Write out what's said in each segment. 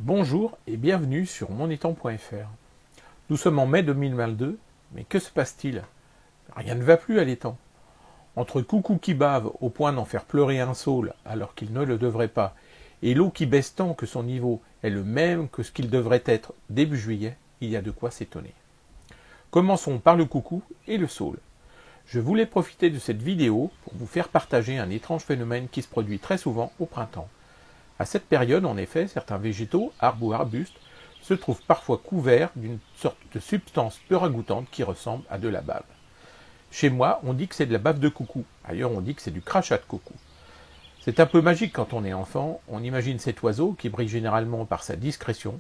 Bonjour et bienvenue sur monétang.fr. Nous sommes en mai 2022, mais que se passe-t-il? Rien ne va plus à l'étang. Entre Coucou qui bave au point d'en faire pleurer un saule alors qu'il ne le devrait pas, et l'eau qui baisse tant que son niveau est le même que ce qu'il devrait être début juillet, il y a de quoi s'étonner. Commençons par le coucou et le saule. Je voulais profiter de cette vidéo pour vous faire partager un étrange phénomène qui se produit très souvent au printemps. À cette période, en effet, certains végétaux, arbres ou arbustes, se trouvent parfois couverts d'une sorte de substance peu ragoûtante qui ressemble à de la bave. Chez moi, on dit que c'est de la bave de coucou. Ailleurs, on dit que c'est du crachat de coucou. C'est un peu magique quand on est enfant. On imagine cet oiseau, qui brille généralement par sa discrétion,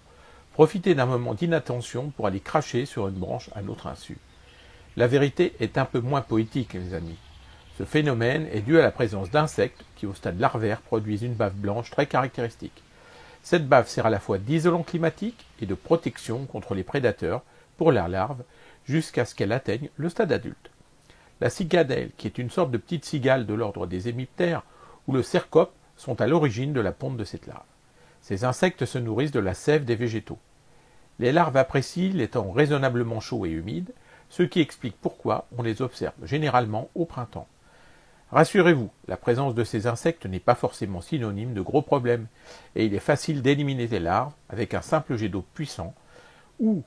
profiter d'un moment d'inattention pour aller cracher sur une branche à notre insu. La vérité est un peu moins poétique, les amis. Ce phénomène est dû à la présence d'insectes qui, au stade larvaire, produisent une bave blanche très caractéristique. Cette bave sert à la fois d'isolant climatique et de protection contre les prédateurs pour leurs larves jusqu'à ce qu'elle atteigne le stade adulte. La cicadelle, qui est une sorte de petite cigale de l'ordre des hémiptères, ou le cercope sont à l'origine de la ponte de cette larve. Ces insectes se nourrissent de la sève des végétaux. Les larves apprécient les temps raisonnablement chauds et humides, ce qui explique pourquoi on les observe généralement au printemps. Rassurez-vous, la présence de ces insectes n'est pas forcément synonyme de gros problèmes, et il est facile d'éliminer les larves avec un simple jet d'eau puissant, ou,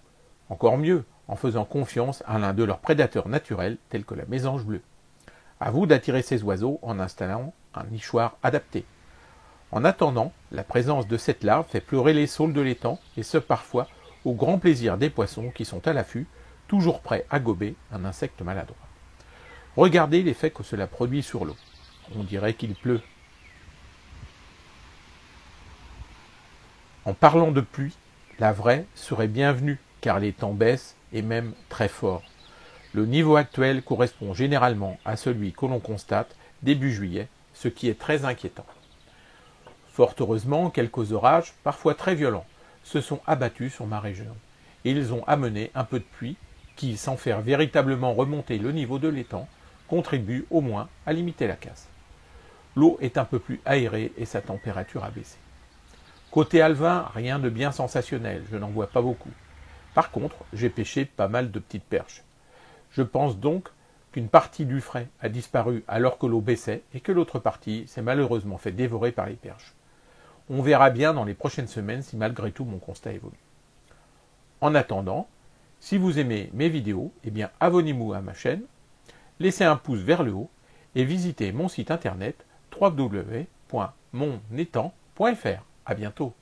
encore mieux, en faisant confiance à l'un de leurs prédateurs naturels, tels que la mésange bleue. À vous d'attirer ces oiseaux en installant un nichoir adapté. En attendant, la présence de cette larve fait pleurer les saules de l'étang, et ce parfois au grand plaisir des poissons qui sont à l'affût, toujours prêts à gober un insecte maladroit. Regardez l'effet que cela produit sur l'eau. On dirait qu'il pleut. En parlant de pluie, la vraie serait bienvenue, car les temps baissent et même très fort. Le niveau actuel correspond généralement à celui que l'on constate début juillet, ce qui est très inquiétant. Fort heureusement, quelques orages, parfois très violents, se sont abattus sur ma région, et ils ont amené un peu de pluie qui, sans faire véritablement remonter le niveau de l'étang, contribue au moins à limiter la casse. L'eau est un peu plus aérée et sa température a baissé. Côté alevin, rien de bien sensationnel, je n'en vois pas beaucoup. Par contre, j'ai pêché pas mal de petites perches. Je pense donc qu'une partie du frais a disparu alors que l'eau baissait et que l'autre partie s'est malheureusement fait dévorer par les perches. On verra bien dans les prochaines semaines si malgré tout mon constat évolue. En attendant, si vous aimez mes vidéos, eh bien abonnez-vous à ma chaîne, laissez un pouce vers le haut et visitez mon site internet www.monetan.fr. À bientôt.